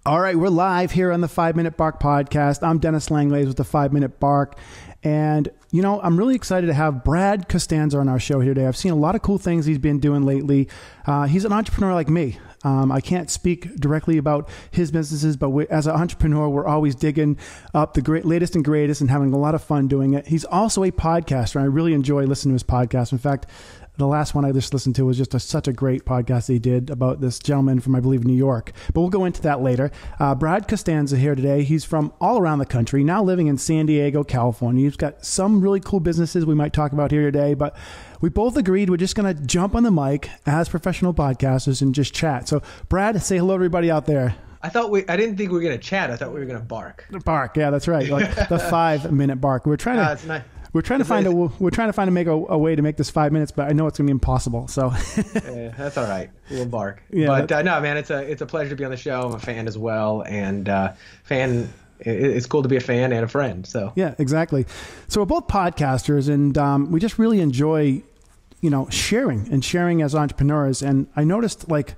All right, we're live here on the 5 Minute Bark podcast. I'm Dennis Langlais with the 5 Minute Bark. And, you know, I'm really excited to have Brad Costanzo on our show here today. I've seen a lot of cool things he's been doing lately. He's an entrepreneur like me. I can't speak directly about his businesses, but as an entrepreneur, we're always digging up the latest and greatest and having a lot of fun doing it. He's also a podcaster, and I really enjoy listening to his podcast. In fact, the last one I just listened to was just such a great podcast he did about this gentleman from, I believe, New York. But we'll go into that later. Brad Costanzo here today. He's from all around the country, now living in San Diego, California. He's got some really cool businesses we might talk about here today, but we both agreed we're just going to jump on the mic as professional podcasters and just chat. So, Brad, say hello to everybody out there. I didn't think we were going to chat. I thought we were going to bark. Bark, yeah, that's right. Like the 5 minute bark. We're trying to. It's nice. We're trying to find a way to make this 5 minutes, but I know it's going to be impossible. So yeah, that's all right. We'll bark. Yeah, but no, man, it's a pleasure to be on the show. I'm a fan as well, and it's cool to be a fan and a friend. So yeah, exactly. So we're both podcasters, and we just really enjoy, sharing as entrepreneurs. And I noticed, like,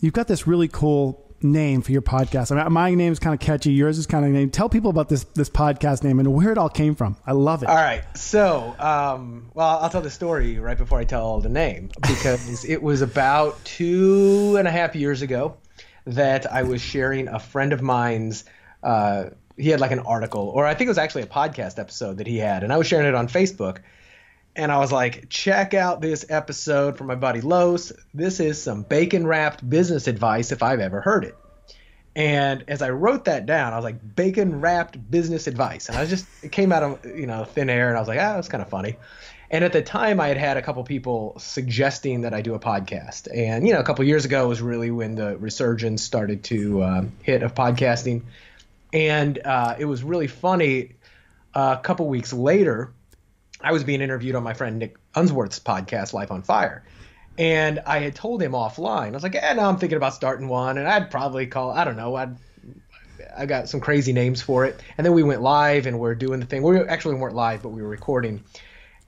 you've got this really cool name for your podcast. I mean, my name is kind of catchy. Yours is kind of name. Tell people about this podcast name and where it all came from. I love it. All right. So, I'll tell the story right before I tell the name, because it was about 2.5 years ago that I was sharing a friend of mine's. He had like an article, or I think it was actually a podcast episode that he had, and I was sharing it on Facebook. And I was like, check out this episode from my buddy Los. This is some bacon-wrapped business advice if I've ever heard it. And as I wrote that down, I was like, bacon-wrapped business advice. And it came out of thin air, and I was like, that's kind of funny. And at the time, I had a couple people suggesting that I do a podcast. And, a couple years ago was really when the resurgence started to hit of podcasting. And it was really funny. A couple weeks later, I was being interviewed on my friend Nick Unsworth's podcast, Life on Fire. And I had told him offline, I was like, now I'm thinking about starting one. And I'd probably call, I don't know, I got some crazy names for it. And then we went live and we're doing the thing. We weren't live, but we were recording.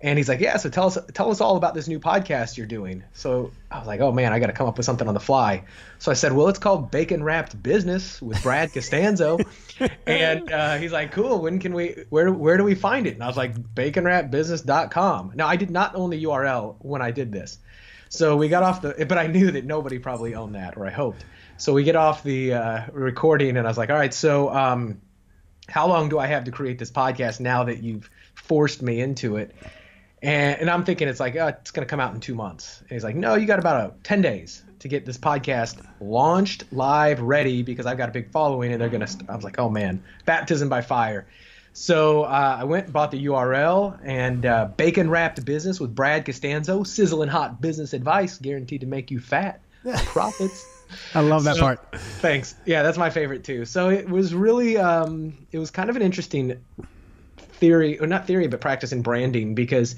And he's like, yeah, so tell us all about this new podcast you're doing. So I was like, oh man, I got to come up with something on the fly. So I said, well, it's called Bacon Wrapped Business with Brad Costanzo. And he's like, cool. When can where do we find it? And I was like, baconwrappedbusiness.com. Now I did not own the URL when I did this. So we got off but I knew that nobody probably owned that, or I hoped. So we get off the recording and I was like, all right, so how long do I have to create this podcast now that you've forced me into it? And I'm thinking it's like, it's going to come out in 2 months. And he's like, no, you got about 10 days to get this podcast launched, live, ready, because I've got a big following and I was like, oh man, baptism by fire. So I went and bought the URL, and Bacon Wrapped Business with Brad Costanzo, sizzling hot business advice guaranteed to make you fat. Profits. I love that part. Thanks. Yeah, that's my favorite too. So it was really, it was kind of an interesting practice in branding, because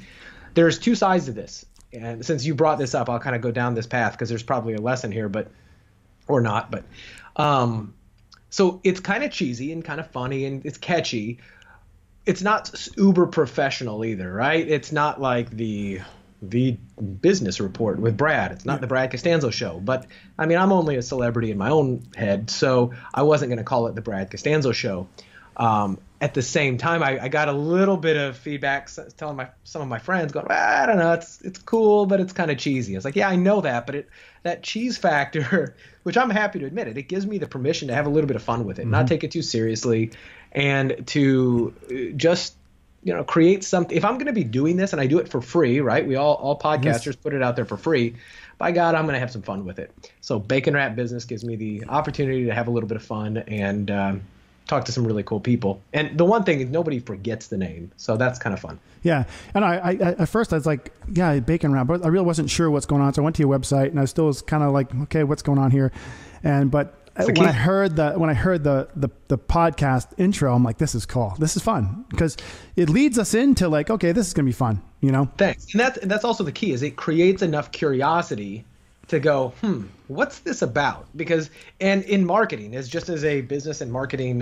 there's two sides to this. And since you brought this up, I'll kind of go down this path because there's probably a lesson here, or not. But so it's kind of cheesy and kind of funny and it's catchy. It's not uber professional either, right? It's not like the business report with Brad. It's not the Brad Costanzo show. But I mean, I'm only a celebrity in my own head, so I wasn't going to call it the Brad Costanzo show. At the same time, I got a little bit of feedback telling some of my friends going, I don't know, it's cool, but it's kind of cheesy. I was like, yeah, I know that, but that cheese factor, which I'm happy to admit it gives me the permission to have a little bit of fun with it, not take it too seriously, and to just create something. If I'm going to be doing this, and I do it for free, right? We all podcasters put it out there for free. By God, I'm going to have some fun with it. So Bacon Wrap Business gives me the opportunity to have a little bit of fun and talk to some really cool people. And the one thing is nobody forgets the name. So that's kind of fun. Yeah. And I at first I was like, yeah, Bacon Wrap, but I really wasn't sure what's going on. So I went to your website and I still was kind of like, okay, what's going on here? But when I heard the podcast intro, I'm like, this is cool. This is fun, because it leads us into like, okay, this is going to be fun, Thanks. And that's also the key, is it creates enough curiosity to go, what's this about? Because, and in marketing, as just as a business and marketing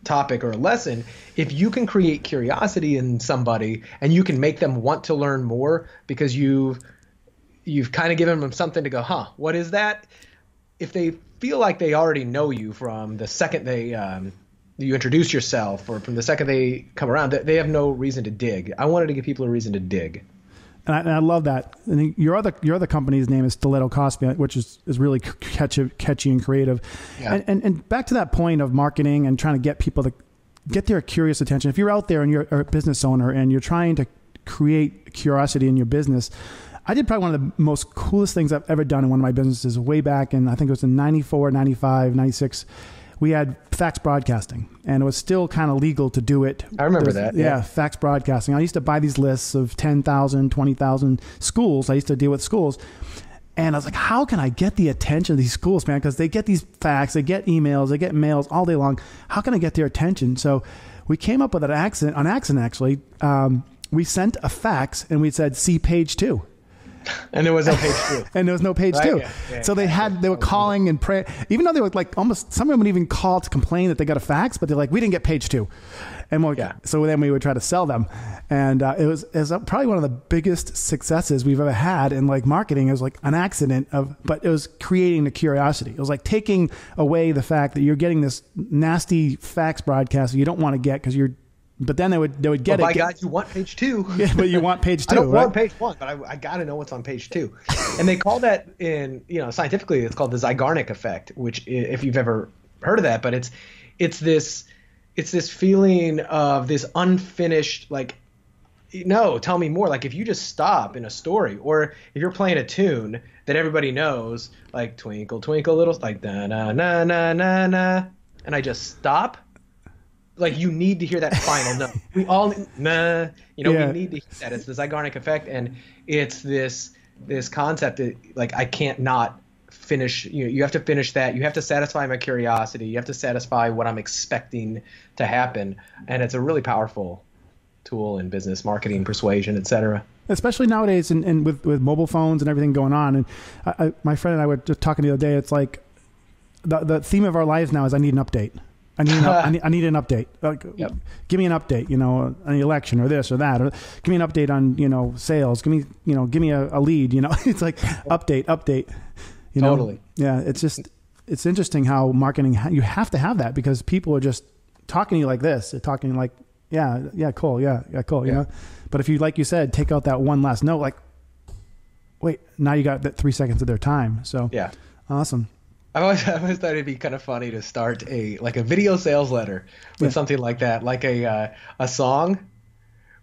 topic or a lesson, if you can create curiosity in somebody and you can make them want to learn more because you've kind of given them something to go, what is that? If they feel like they already know you from the second they you introduce yourself, or from the second they come around. They have no reason to dig. I wanted to give people a reason to dig. And I love that. And your other company's name is Stiletto Coffee, which is really catchy and creative. Yeah. And back to that point of marketing and trying to get people to get their curious attention. If you're out there and you're a business owner and you're trying to create curiosity in your business, I did probably one of the most coolest things I've ever done in one of my businesses way back in, I think it was in 94, 95, 96. We had fax broadcasting, and it was still kind of legal to do it. I remember that. Yeah, fax broadcasting. I used to buy these lists of 10,000, 20,000 schools. I used to deal with schools. And I was like, how can I get the attention of these schools, man? Because they get these fax, they get emails, they get mails all day long. How can I get their attention? So we came up with an accident, actually. We sent a fax, and we said, see page 2. And there was no page 2. And there was no page 2. Yeah, so they were calling and praying, even though they were like almost, some of them would even call to complain that they got a fax, but they're like, we didn't get page 2. And so then we would try to sell them. And it was probably one of the biggest successes we've ever had in like marketing. It was like an accident but it was creating the curiosity. It was like taking away the fact that you're getting this nasty fax broadcast that you don't want to get but then they would get it. By God, you want page 2. Yeah, but you want page 2. I don't want page 1, but I got to know what's on page 2. And they call that scientifically, it's called the Zeigarnik effect, which, if you've ever heard of that, but it's this feeling of this unfinished, like, no, tell me more. Like if you just stop in a story, or if you're playing a tune that everybody knows, like Twinkle Twinkle Little, like da na na na na na, and I just stop. Like you need to hear that final note. We all we need to hear that. It's the Zeigarnik effect, and it's this concept that like I can't not finish. You have to finish that. You have to satisfy my curiosity. You have to satisfy what I'm expecting to happen, and it's a really powerful tool in business, marketing, persuasion, etc. Especially nowadays, and with mobile phones and everything going on. And my friend and I were just talking the other day. It's like the theme of our lives now is I need an update. I need an update. Yep. Give me an update, on the election or this or that, or give me an update on, sales. Give me a lead, it's like update. Totally. Yeah. It's interesting how marketing, you have to have that because people are just talking to you like this. They're talking like, yeah, cool. Yeah, cool. Yeah. But if you, like you said, take out that one last note, like, wait, now you got that 3 seconds of their time. So yeah. Awesome. I always thought it'd be kind of funny to start a video sales letter with something like that, like a song,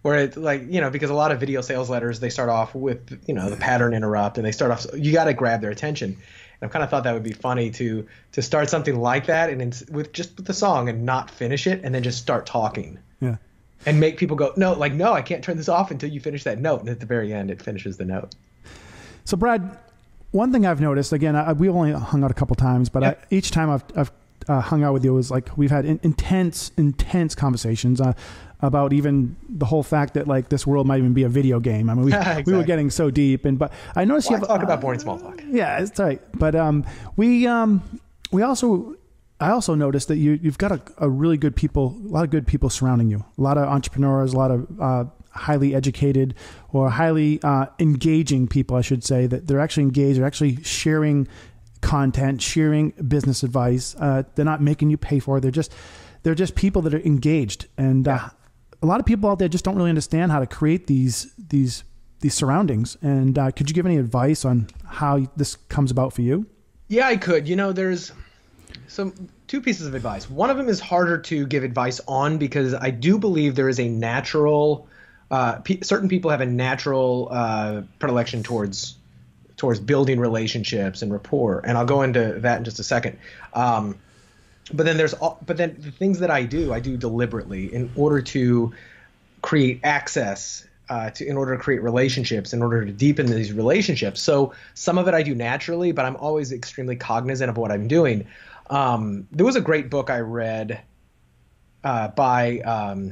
where it's like, because a lot of video sales letters, they start off with the pattern interrupt, and they start off, you got to grab their attention. And I kind of thought that would be funny to start something like that, and with the song and not finish it, and then just start talking. Yeah. And make people go, no, I can't turn this off until you finish that note, and at the very end, it finishes the note. So Brad, one thing I've noticed, again, we've only hung out a couple times, but each time I've hung out with you is like we've had intense conversations about even the whole fact that like this world might even be a video game. I mean, exactly. We were getting so deep, but I noticed you have talk about boring small talk. Yeah, it's right. But I also noticed that you've got a lot of good people surrounding you, a lot of entrepreneurs, a lot of highly educated or highly engaging people, I should say, that they're actually engaged. They're actually sharing content, sharing business advice. They're not making you pay for it. They're just people that are engaged. And a lot of people out there just don't really understand how to create these surroundings. And could you give any advice on how this comes about for you? Yeah, I could. There's two pieces of advice. One of them is harder to give advice on because I do believe there is a natural certain people have a natural predilection towards building relationships and rapport, and I'll go into that in just a second. But then the things that I do deliberately in order to create access, in order to create relationships, in order to deepen these relationships. So some of it I do naturally, but I'm always extremely cognizant of what I'm doing. There was a great book I read by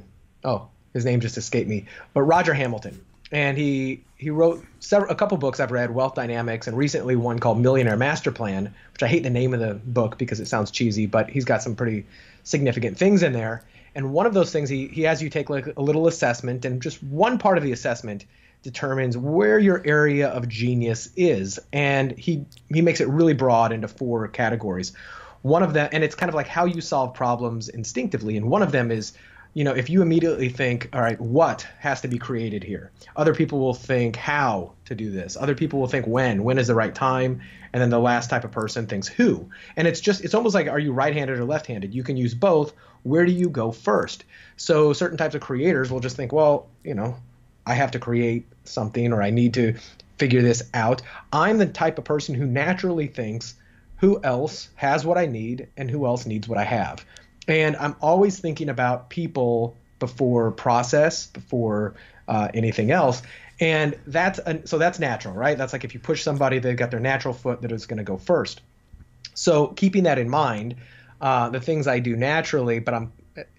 his name just escaped me, but Roger Hamilton. And he wrote a couple books I've read, Wealth Dynamics, and recently one called Millionaire Master Plan, which I hate the name of the book because it sounds cheesy, but he's got some pretty significant things in there. And one of those things, he has you take like a little assessment, and just one part of the assessment determines where your area of genius is. And he makes it really broad into 4 categories. One of them, and it's kind of like how you solve problems instinctively. And one of them is, if you immediately think, all right, what has to be created here? Other people will think how to do this. Other people will think when is the right time? And then the last type of person thinks who. And it's almost like, are you right-handed or left-handed? You can use both. Where do you go first? So certain types of creators will just think, well, I have to create something, or I need to figure this out. I'm the type of person who naturally thinks, who else has what I need and who else needs what I have? And I'm always thinking about people before process, before anything else. And so that's natural, right? That's like if you push somebody, they've got their natural foot that is going to go first. So keeping that in mind, the things I do naturally, but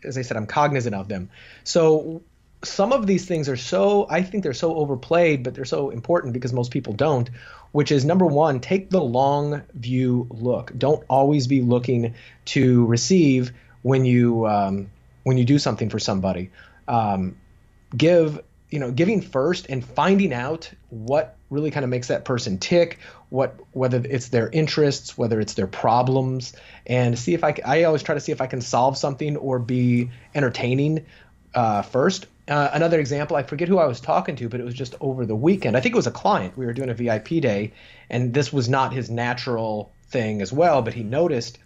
as I said, I'm cognizant of them. So some of these things I think they're so overplayed, but they're so important because most people don't, which is number one, take the long view look. Don't always be looking to receive when you do something for somebody. Giving first and finding out what really kind of makes that person tick, whether it's their interests, whether it's their problems, and see if I always try to see if I can solve something or be entertaining first. Another example, I forget who I was talking to, but it was just over the weekend. I think it was a client. We were doing a VIP day, and this was not his natural thing as well, but he noticed,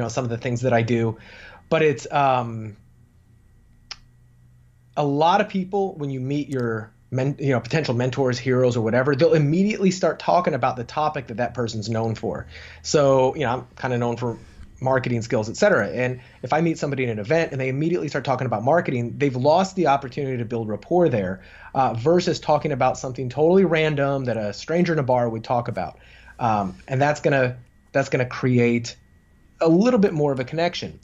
some of the things that I do. But it's a lot of people, when you meet your potential mentors, heroes, or whatever, they'll immediately start talking about the topic that person's known for. So, I'm kind of known for marketing skills, et cetera. And if I meet somebody in an event and they immediately start talking about marketing, they've lost the opportunity to build rapport there versus talking about something totally random that a stranger in a bar would talk about. And that's gonna create a little bit more of a connection.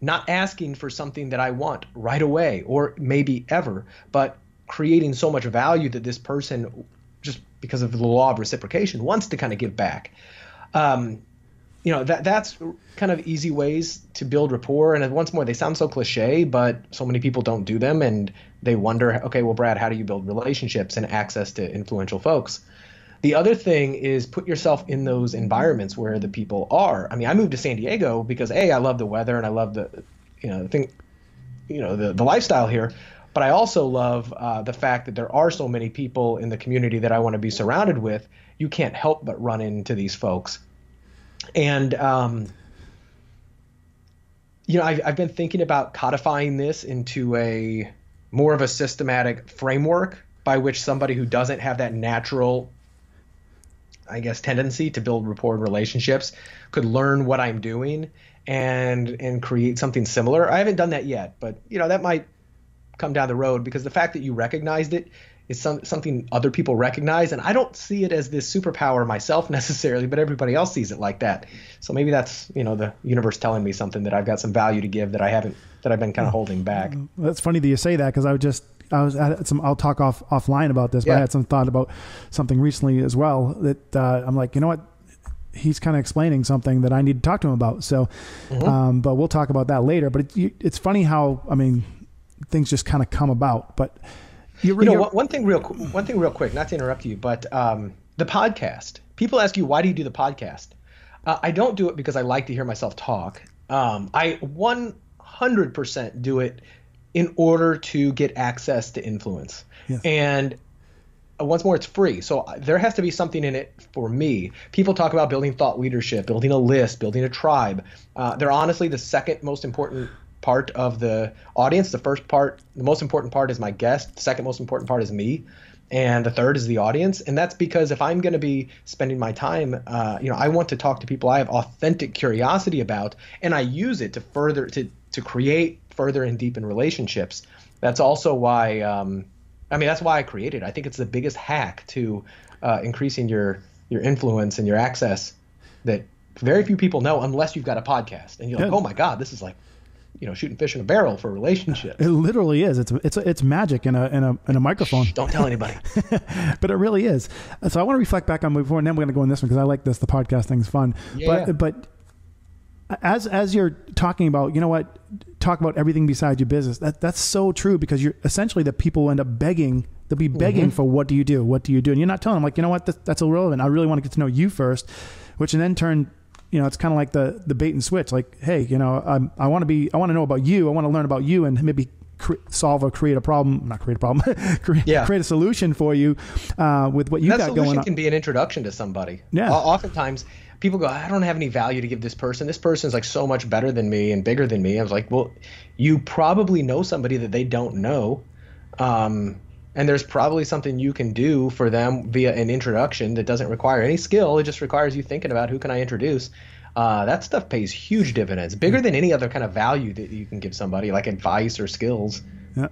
Not asking for something that I want right away or maybe ever, but creating so much value that this person, just because of the law of reciprocation, wants to kind of give back. That's kind of easy ways to build rapport. And once more, they sound so cliche, but so many people don't do them. And they wonder, okay, well, Brad, how do you build relationships and access to influential folks? The other thing is put yourself in those environments where the people are. I mean, I moved to San Diego because I love the weather and I love the lifestyle here. But I also love the fact that there are so many people in the community that I want to be surrounded with. You can't help but run into these folks. And, I've been thinking about codifying this into more of a systematic framework by which somebody who doesn't have that natural, tendency to build rapport and relationships could learn what I'm doing and create something similar. I haven't done that yet, but, that might come down the road because the fact that you recognized it is something other people recognize. And I don't see it as this superpower myself necessarily, but everybody else sees it like that. So maybe that's, the universe telling me something that I've got some value to give that I've been kind of holding back. That's funny that you say that because I'll talk offline about this, but I had some thought about something recently as well that I'm like, you know what? He's kind of explaining something that I need to talk to him about. So, but we'll talk about that later. But it's funny how, things just kind of come about, but one thing real quick, not to interrupt you, but the podcast. People ask you, why do you do the podcast? I don't do it because I like to hear myself talk. I 100% do it in order to get access to influence. Yes. And once more, it's free. So there has to be something in it for me. People talk about building thought leadership, building a list, building a tribe. They're honestly the second most important part of the audience. The most important part is my guest. The second most important part is me. And the third is the audience. And that's because if I'm going to be spending my time, I want to talk to people I have authentic curiosity about, and I use it to further, to create further and deepen relationships. That's also why, that's why I created it. I think it's the biggest hack to increasing your influence and your access that very few people know unless you've got a podcast. And you're like, oh my God, this is like, shooting fish in a barrel for a relationship. It literally is. It's magic in a microphone. Shh, don't tell anybody. But it really is. So I want to reflect back on before, and then we're going to go in this one because I like this. The podcast thing's fun. Yeah. But as you're talking about, talk about everything besides your business. That's so true because you're essentially the people end up begging They'll be begging for, what do you do? What do you do? And you're not telling them, like, you know what, that's irrelevant. I really want to get to know you first, which in then turn, it's kind of like the bait and switch. Like, hey, I want to know about you. I want to learn about you and maybe create a problem, create a solution for you with what you got going on. That solution can be an introduction to somebody. Yeah. Oftentimes people go, I don't have any value to give this person. This person's like so much better than me and bigger than me. I was like, well, you probably know somebody that they don't know. And there's probably something you can do for them via an introduction that doesn't require any skill. It just requires you thinking about who can I introduce. That stuff pays huge dividends, bigger than any other kind of value that you can give somebody, like advice or skills. Yeah.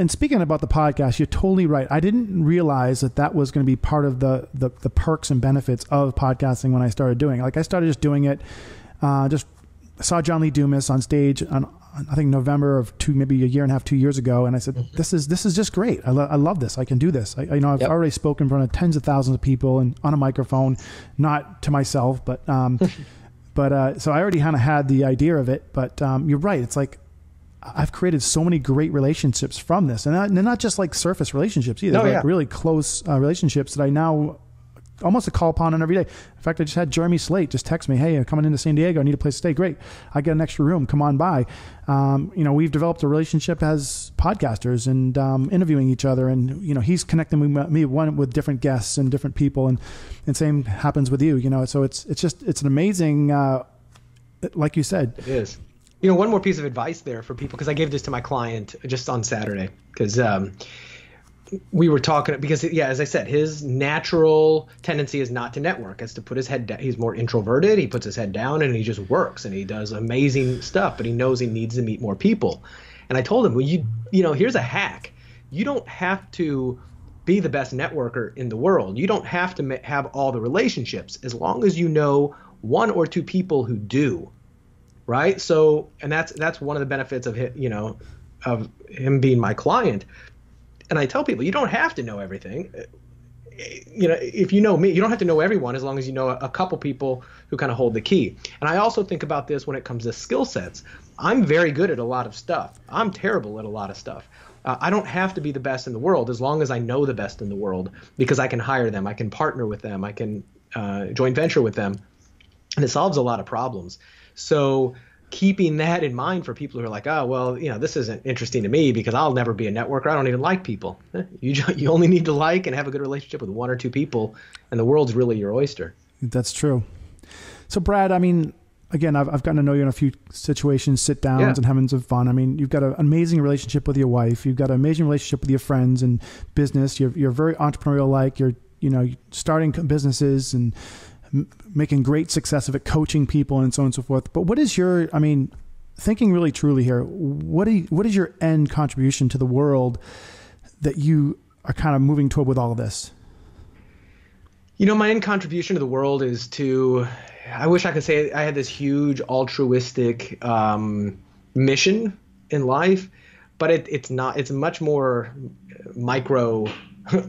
And speaking about the podcast, you're totally right. I didn't realize that was going to be part of the perks and benefits of podcasting when I started doing it. Like, I started just doing it, just saw John Lee Dumas on stage on, I think, November of maybe a year and a half, 2 years ago. And I said, this is just great. I love this. I can do this. I've already spoken in front of tens of thousands of people and on a microphone, not to myself, but so I already kind of had the idea of it, but you're right. It's like, I've created so many great relationships from this, and they're not just like surface relationships either. Really close relationships that I now almost call upon on every day. In fact, I just had Jeremy Slate just text me, hey, I'm coming into San Diego. I need a place to stay. Great. I got an extra room. Come on by. We've developed a relationship as podcasters and interviewing each other. And, he's connecting me with different guests and different people. And same happens with you, so it's an amazing, like you said. It is. One more piece of advice there for people, because I gave this to my client just on Saturday, because we were talking, because as I said, his natural tendency is not to network, it's to put his head down. He's more introverted. He puts his head down and he just works and he does amazing stuff, but he knows he needs to meet more people. And I told him, well, here's a hack. You don't have to be the best networker in the world. You don't have to have all the relationships, as long as you know one or two people who do. Right. So, and that's one of the benefits of of him being my client. And I tell people, you don't have to know everything. If you know me, you don't have to know everyone, as long as you know a couple people who kind of hold the key. And I also think about this when it comes to skill sets. I'm very good at a lot of stuff. I'm terrible at a lot of stuff. I don't have to be the best in the world, as long as I know the best in the world, because I can hire them. I can partner with them. I can joint venture with them. And it solves a lot of problems. So keeping that in mind for people who are like, oh, well, this isn't interesting to me because I'll never be a networker. I don't even like people. You only need to like and have a good relationship with one or two people, and the world's really your oyster. That's true. So, Brad, again, I've gotten to know you in a few situations, sit downs and having some fun. You've got an amazing relationship with your wife. You've got an amazing relationship with your friends and business. You're very entrepreneurial-like. You're starting businesses and making great success of it, coaching people and so on and so forth. But what is your, thinking really truly here, what is your end contribution to the world that you are kind of moving toward with all of this? My end contribution to the world is I wish I could say I had this huge altruistic mission in life, but it's not. It's much more micro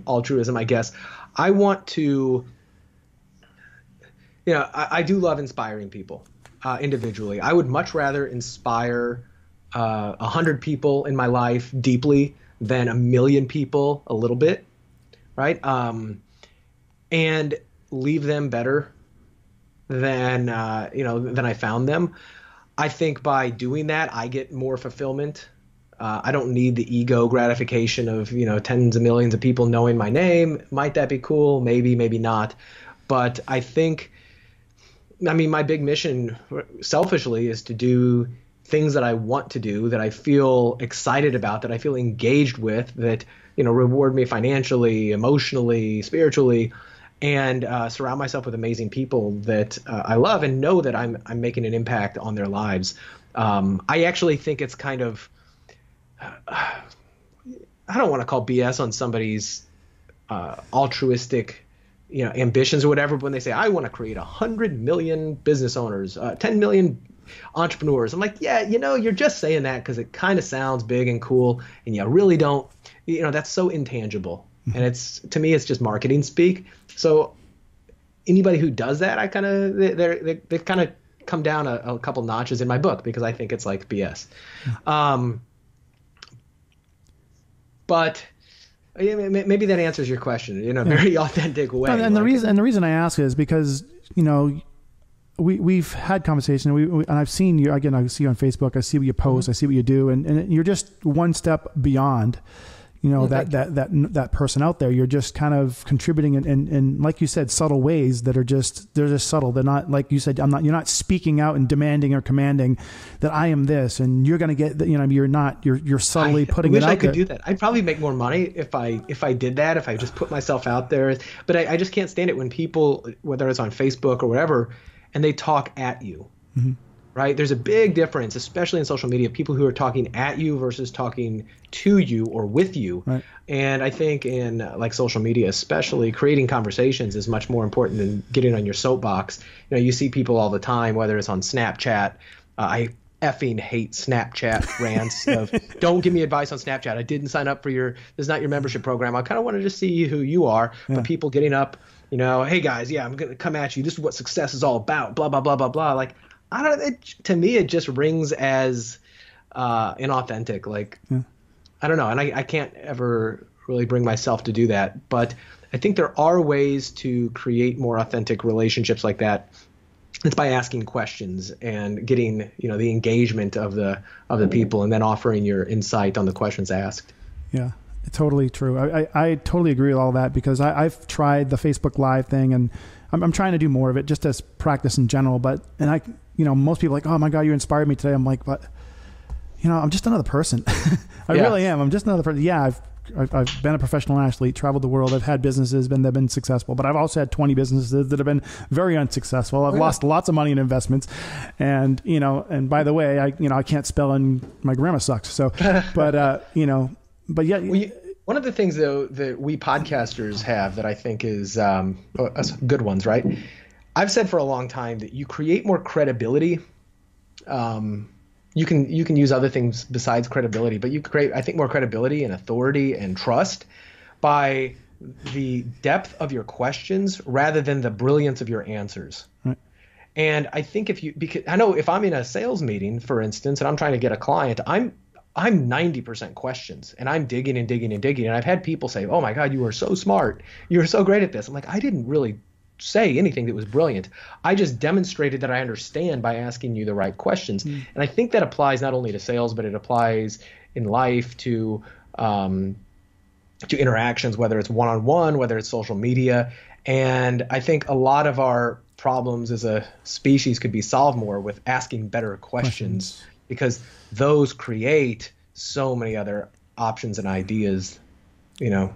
altruism, I guess. I want to, I do love inspiring people individually. I would much rather inspire 100 people in my life deeply than 1 million people a little bit, right? And leave them better than than I found them. I think by doing that, I get more fulfillment. I don't need the ego gratification of tens of millions of people knowing my name. Might that be cool? Maybe, maybe not. But I think, my big mission, selfishly, is to do things that I want to do, that I feel excited about, that I feel engaged with, that reward me financially, emotionally, spiritually, and surround myself with amazing people that I love and know that I'm making an impact on their lives. I actually think it's kind of, I don't want to call BS on somebody's altruistic ambitions or whatever, but when they say, I want to create 100 million business owners, 10 million entrepreneurs, I'm like, yeah, you're just saying that because it kind of sounds big and cool, and you really don't, that's so intangible. And to me, it's just marketing speak. So anybody who does that, they've kind of come down a couple notches in my book, because I think it's like BS. But maybe that answers your question in a very authentic way. And the reason I ask is because, you know, we've had conversation and I've seen you again. I see you on Facebook. I see what you post. I see what you do, and you're just one step beyond, you know, that person out there. You're just kind of contributing in like you said, subtle ways that are they're just subtle. They're not, like you said, you're not speaking out and demanding or commanding that I am this and you're going to get, you know, you're subtly putting it out there. I wish I could do that. I'd probably make more money if I did that, if I just put myself out there. But I just can't stand it when people, whether it's on Facebook or whatever, and they talk at you, right? There's a big difference, especially in social media, people who are talking at you versus talking to you or with you. Right. And I think in like social media, especially, creating conversations is much more important than getting on your soapbox. You know, you see people all the time, whether it's on Snapchat. I effing hate Snapchat rants of, don't give me advice on Snapchat. I didn't sign up for this is not your membership program. I kind of wanted to see who you are, but people getting up, you know, hey guys, I'm going to come at you. This is what success is all about, blah, blah, blah, blah, blah. Like, I don't know. To me, it just rings as inauthentic. Like, I don't know. And I can't ever really bring myself to do that. But I think there are ways to create more authentic relationships like that. It's by asking questions and getting, you know, the engagement of the people, and then offering your insight on the questions asked. Yeah. Totally true. I totally agree with all that, because I've tried the Facebook Live thing, and I'm trying to do more of it just as practice in general. You know, most people are like, oh my God, you inspired me today. I'm like, but you know, I'm just another person. I really am. I'm just another person. Yeah. I've been a professional athlete, traveled the world. I've had businesses that have been successful, but I've also had 20 businesses that have been very unsuccessful. I've lost lots of money in investments, and, you know, and by the way, I can't spell and my grammar sucks. So, you know, but yeah. One of the things though that we podcasters have that I think is good ones, right? I've said for a long time that you create more credibility. You can use other things besides credibility, but you create, I think, more credibility and authority and trust by the depth of your questions rather than the brilliance of your answers. Right. And I think because I know if I'm in a sales meeting, for instance, and I'm trying to get a client, I'm 90% questions, and I'm digging and digging and digging. And I've had people say, oh my God, you are so smart. You're so great at this. I'm like, I didn't really say anything that was brilliant. I just demonstrated that I understand by asking you the right questions. And I think that applies not only to sales, but it applies in life to interactions, whether it's one-on-one, whether it's social media. And I think a lot of our problems as a species could be solved more with asking better questions. Because those create so many other options and ideas, you know,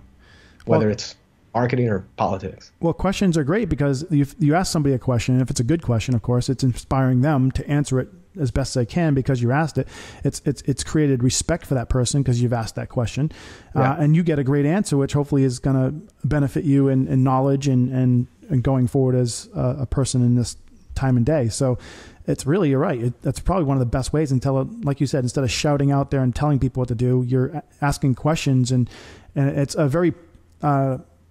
whether it's marketing or politics. Well, questions are great because you ask somebody a question, and if it's a good question, of course, it's inspiring them to answer it as best they can because you asked it. It's created respect for that person because you've asked that question, and you get a great answer, which hopefully is going to benefit you in knowledge and going forward as a person in this time and day. So it's really, you're right. That's probably one of the best ways like you said, instead of shouting out there and telling people what to do, you're asking questions, and it's a very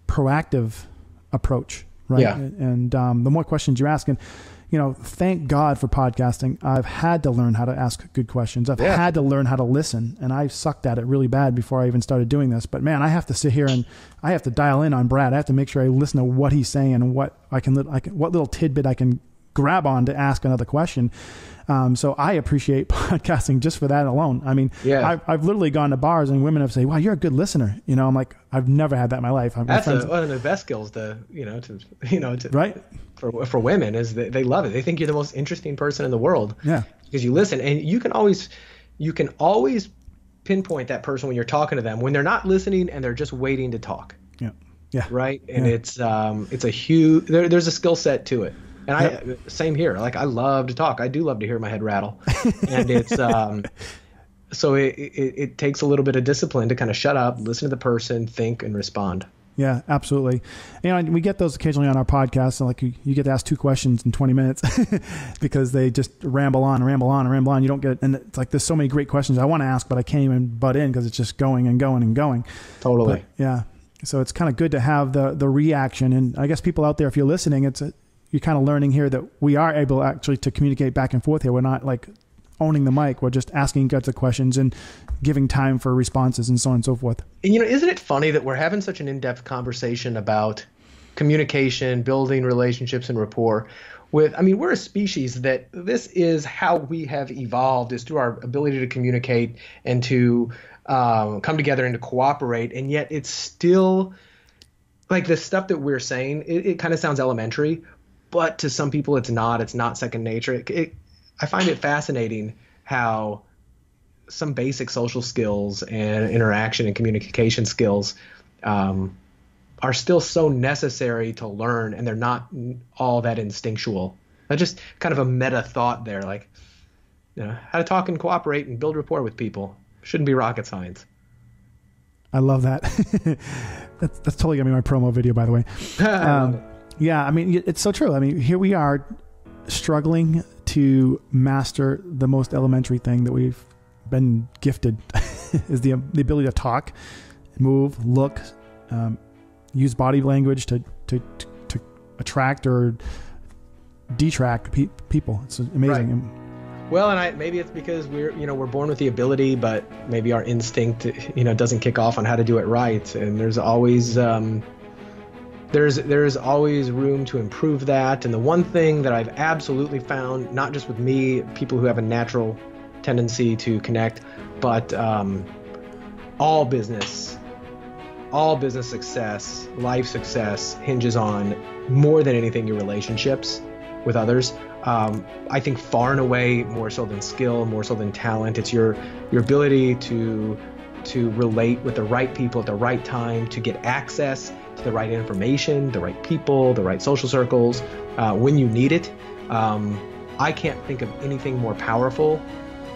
proactive approach, right? Yeah. And the more questions you're asking, you know, thank God for podcasting. I've had to learn how to ask good questions. I've had to learn how to listen, and I sucked at it really bad before I even started doing this. But man, I have to sit here and I have to dial in on Brad. I have to make sure I listen to what he's saying and what what little tidbit I can grab on to ask another question. So I appreciate podcasting just for that alone. I mean, I've literally gone to bars and women have said, wow, you're a good listener. You know, I'm like, I've never had that in my life. That's one of the best skills right. For women is that they love it. They think you're the most interesting person in the world. Yeah. Because you listen, and you can always pinpoint that person when you're talking to them, when they're not listening and they're just waiting to talk. Yeah. Yeah. Right. And it's a huge, there's a skill set to it. And same here. Like, I love to talk. I do love to hear my head rattle. And it's, so it takes a little bit of discipline to kind of shut up, listen to the person, think, and respond. Yeah, absolutely. And we get those occasionally on our podcast. So like you get to ask 2 questions in 20 minutes because they just ramble on and ramble on and ramble on. You don't get, and it's like, there's so many great questions I want to ask, but I can't even butt in because it's just going and going and going. Totally. But, yeah. So it's kind of good to have the reaction. And I guess people out there, if you're listening, you're kind of learning here that we are able actually to communicate back and forth here. We're not like owning the mic. We're just asking guts of questions and giving time for responses and so on and so forth. And, isn't it funny that we're having such an in-depth conversation about communication, building relationships and rapport we're a species that this is how we have evolved, is through our ability to communicate and to come together and to cooperate. And yet it's still like the stuff that we're saying, it kind of sounds elementary, but to some people it's not second nature. I find it fascinating how some basic social skills and interaction and communication skills are still so necessary to learn, and they're not all that instinctual. That's just kind of a meta thought there, like how to talk and cooperate and build rapport with people. Shouldn't be rocket science. I love that. That's totally gonna be my promo video, by the way. Yeah, it's so true. Here we are struggling to master the most elementary thing that we've been gifted is the ability to talk, move, look, use body language to attract or detract people. It's amazing. Right. Well, and maybe it's because we're born with the ability, but maybe our instinct doesn't kick off on how to do it right. And there's always there's always room to improve that. And the one thing that I've absolutely found, not just with me, people who have a natural tendency to connect, but all business success, life success hinges on, more than anything, your relationships with others. I think far and away more so than skill, more so than talent. It's your ability to relate with the right people at the right time, to get access to the right information, the right people, the right social circles when you need it. I can't think of anything more powerful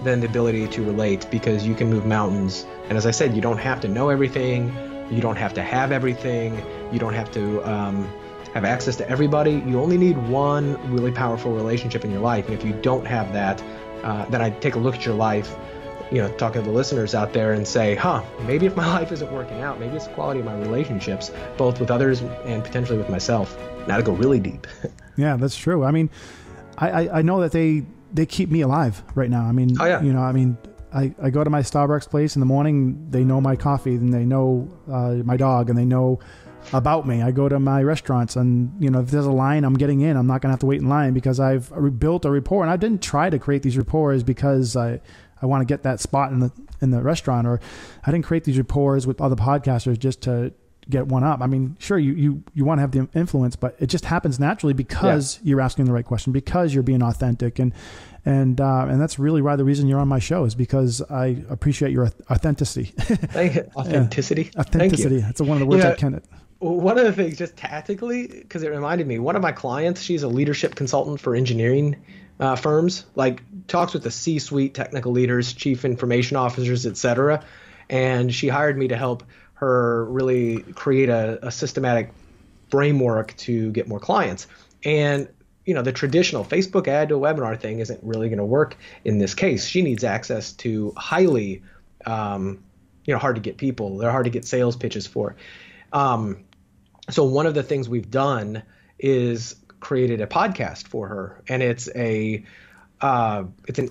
than the ability to relate, because you can move mountains. And as I said, you don't have to know everything. You don't have to have everything. You don't have to have access to everybody. You only need one really powerful relationship in your life. And if you don't have that, then I take a look at your life, talking to the listeners out there, and say, maybe if my life isn't working out, maybe it's the quality of my relationships, both with others and potentially with myself. Now to go really deep. Yeah, that's true. I know that they keep me alive right now. Oh, yeah. I go to my Starbucks place in the morning. They know my coffee, and they know my dog, and they know about me. I go to my restaurants, and if there's a line I'm getting in, I'm not going to have to wait in line, because I've built a rapport. And I didn't try to create these rapports because I want to get that spot in the restaurant, or I didn't create these rapports with other podcasters just to get one up. Sure, you want to have the influence, but it just happens naturally because you're asking the right question, because you're being authentic, and that's really why the reason you're on my show is because I appreciate your authenticity. Thank you. Authenticity. Yeah. Authenticity. That's one of the words I can. One of the things, just tactically, because it reminded me, one of my clients, she's a leadership consultant for engineering firms, like talks with the C-suite technical leaders, chief information officers, etc. And she hired me to help her really create a systematic framework to get more clients. And the traditional Facebook ad to a webinar thing isn't really going to work in this case. She needs access to highly, hard to get people. They're hard to get sales pitches for. So one of the things we've done is created a podcast for her, and it's an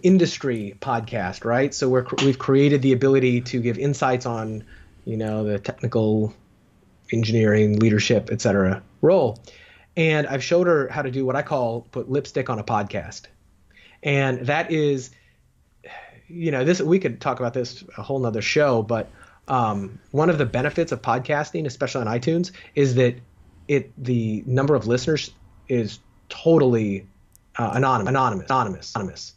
industry podcast, right? So we've created the ability to give insights on, the technical, engineering, leadership, et cetera, role. And I've showed her how to do what I call put lipstick on a podcast. And that is, this, we could talk about this a whole nother show, but one of the benefits of podcasting, especially on iTunes, is that the number of listeners is totally anonymous.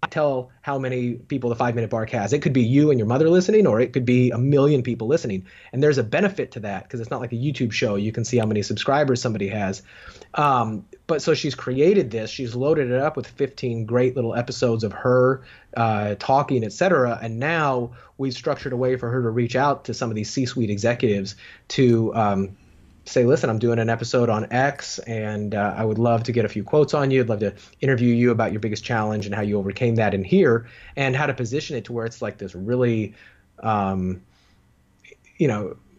I tell how many people the 5 Minute Bark has. It could be you and your mother listening, or it could be 1 million people listening. And there's a benefit to that, because it's not like a YouTube show. You can see how many subscribers somebody has. But so she's created this. She's loaded it up with 15 great little episodes of her talking, et cetera. And now we've structured a way for her to reach out to some of these C-suite executives to say, listen, I'm doing an episode on X, and I would love to get a few quotes on you. I'd love to interview you about your biggest challenge and how you overcame that in here, and how to position it to where it's like this really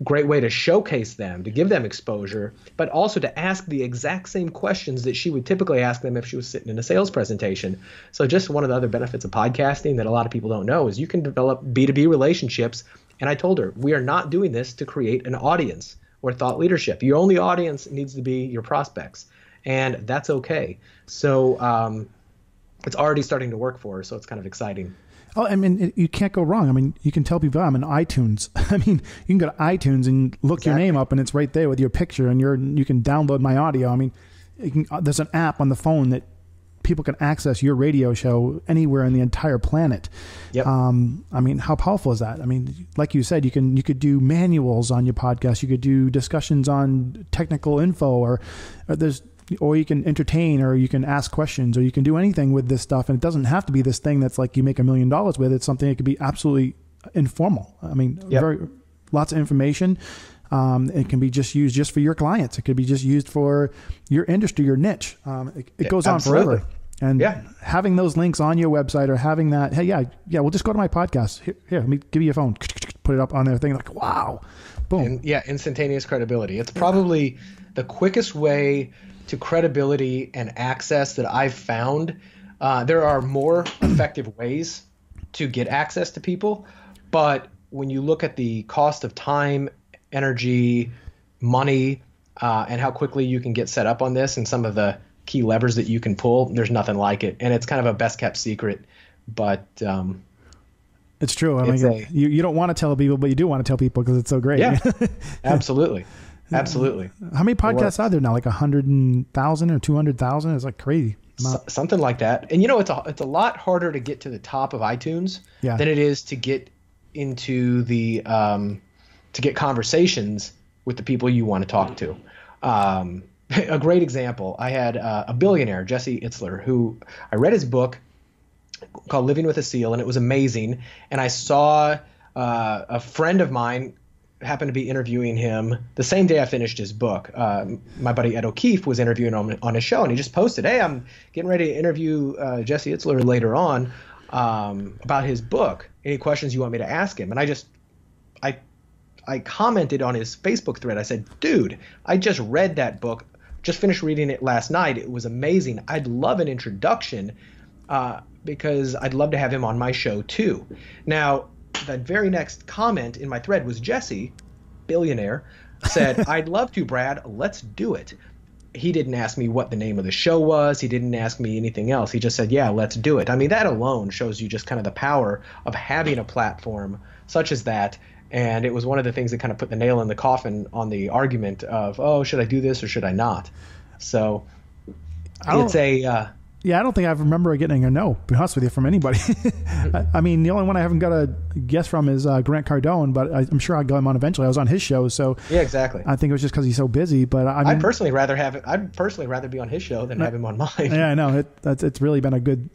great way to showcase them, to give them exposure, but also to ask the exact same questions that she would typically ask them if she was sitting in a sales presentation. So just one of the other benefits of podcasting that a lot of people don't know is you can develop B2B relationships. And I told her, we are not doing this to create an audience or thought leadership. Your only audience needs to be your prospects, and that's okay. So it's already starting to work for her, so it's kind of exciting. Oh, I mean, you can't go wrong. I mean, you can tell people I'm in iTunes. I mean, you can go to iTunes and look your name up, and it's right there with your picture, and you can download my audio. I mean, there's an app on the phone that people can access your radio show anywhere in the entire planet. Yep. I mean, how powerful is that? I mean, like you said, you could do manuals on your podcast. You could do discussions on technical info, or you can entertain, or you can ask questions, or you can do anything with this stuff. And it doesn't have to be this thing that's like you make $1 million with. It's something that could be absolutely informal. I mean, lots of information. It can be just used just for your clients. It could be just used for your industry, your niche. It goes on forever. And having those links on your website, or having that, hey, we'll just go to my podcast. Here, let me give you your phone. Put it up on their thing. Like, wow, boom. And instantaneous credibility. It's probably the quickest way to credibility and access that I've found. There are more effective ways to get access to people, but when you look at the cost of time, energy, money, and how quickly you can get set up on this, and some of the key levers that you can pull, there's nothing like it. And it's kind of a best kept secret, but it's true. I mean, you don't want to tell people, but you do want to tell people because it's so great. Yeah, absolutely. Absolutely. How many podcasts are there now? Like 100,000 or 200,000? It's like crazy. Something like that. And it's a lot harder to get to the top of iTunes than it is to get into the to get conversations with the people you want to talk to. A great example, I had a billionaire, Jesse Itzler, who I read his book called Living with a Seal, and it was amazing. And I saw a friend of mine happened to be interviewing him the same day I finished his book. My buddy Ed O'Keefe was interviewing him on his show, and he just posted, hey, I'm getting ready to interview Jesse Itzler later on about his book. Any questions you want me to ask him? And I commented on his Facebook thread. I said, dude, I just read that book, just finished reading it last night. It was amazing. I'd love an introduction because I'd love to have him on my show too. Now, the very next comment in my thread was Jesse, billionaire, said, I'd love to, Brad. Let's do it. He didn't ask me what the name of the show was. He didn't ask me anything else. He just said, yeah, let's do it. I mean, that alone shows you just kind of the power of having a platform such as that. And it was one of the things that kind of put the nail in the coffin on the argument of, oh, should I do this or should I not? So it's a yeah, I don't think I remember getting a no, to be honest with you, from anybody. I mean, the only one I haven't got a guess from is Grant Cardone, but I'm sure I'll go him on eventually. I was on his show, so yeah, exactly. I think it was just because he's so busy. But I mean, I'd personally rather be on his show than have him on mine. Yeah, I know it's really been a good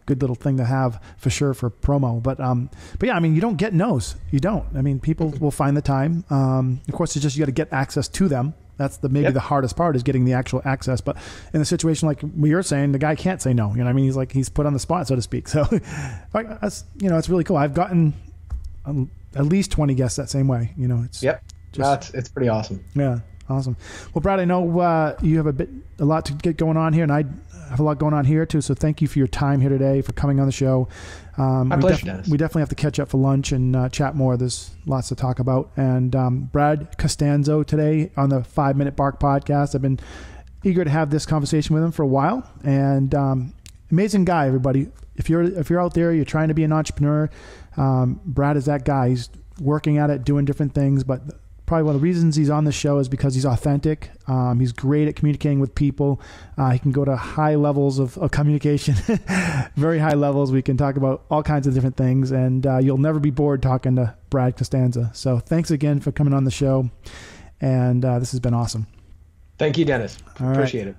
little thing to have for sure for promo. But yeah, I mean, you don't get no's. You don't. I mean, people will find the time. Of course, it's just you got to get access to them. That's the hardest part is getting the actual access. But in a situation like you're saying, the guy can't say no. You know what I mean? He's put on the spot, so to speak. So, it's really cool. I've gotten at least 20 guests that same way. It's pretty awesome. Yeah, awesome. Well, Brad, I know you have a lot to get going on here, and I have a lot going on here too. So thank you for your time here today, for coming on the show. My pleasure, Dennis. We definitely have to catch up for lunch and chat more. There's lots to talk about. And Brad Costanzo today on the 5 Minute Bark podcast. I've been eager to have this conversation with him for a while. And amazing guy, everybody. If you're out there, you're trying to be an entrepreneur, Brad is that guy. He's working at it, doing different things, but probably one of the reasons he's on the show is because he's authentic. He's great at communicating with people. He can go to high levels of communication, very high levels. We can talk about all kinds of different things, and you'll never be bored talking to Brad Costanzo. So thanks again for coming on the show, and this has been awesome. Thank you, Dennis. Appreciate it.